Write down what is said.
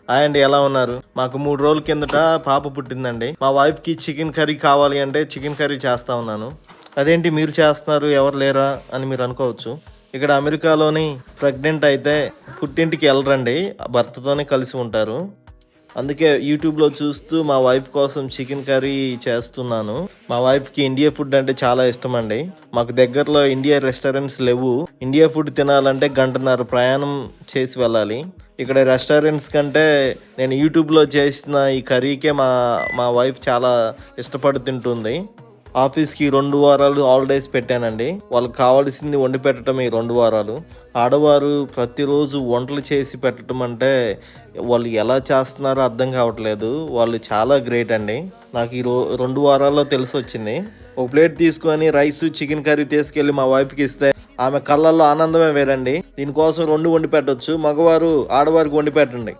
Hi అండి, ఎలా ఉన్నారు? మాకు 3 రోజుల కిందట పాప పుట్టిందండి. మా వైఫ్కి చికెన్ కర్రీ కావాలి అంటే చికెన్ కర్రీ చేస్తా ఉన్నాను. అదేంటి మీరు చేస్తున్నారు, ఎవరు లేరా అని మీరు అనుకోవచ్చు. ఇక్కడ అమెరికాలోని ప్రెగ్నెంట్ అయితే పుట్టింటికి వెళ్ళరండి, భర్తతోనే కలిసి ఉంటారు. అందుకే యూట్యూబ్లో చూస్తూ మా వైఫ్ కోసం చికెన్ కర్రీ చేస్తున్నాను. మా వైఫ్కి ఇండియా ఫుడ్ అంటే చాలా ఇష్టం అండి. మాకు దగ్గరలో ఇండియా రెస్టారెంట్స్ లేవు. ఇండియా ఫుడ్ తినాలంటే 1.5 గంట ప్రయాణం చేసి వెళ్ళాలి. ఇక్కడ రెస్టారెంట్స్ కంటే నేను యూట్యూబ్లో చేసిన ఈ కర్రీకే మా వైఫ్ చాలా ఇష్టపడి తింటుంది. ఆఫీస్కి 2 వారాలు హాలిడేస్ పెట్టానండి. వాళ్ళకి కావాల్సింది వండి పెట్టడం ఈ 2 వారాలు. ఆడవారు ప్రతిరోజు వంటలు చేసి పెట్టడం అంటే వాళ్ళు ఎలా చేస్తున్నారో అర్థం కావట్లేదు. వాళ్ళు చాలా గ్రేట్ అండి. నాకు ఈ 2 వారాల్లో తెలిసి వచ్చింది. ఒక ప్లేట్ తీసుకొని రైస్ చికెన్ కర్రీ తీసుకెళ్ళి మా వైఫ్కి ఇస్తే ఆమె కళ్ళల్లో ఆనందమే వేరండి. దీనికోసం 2 వండి పెట్టొచ్చు. మగవారు ఆడవారికి వండి పెట్టండి.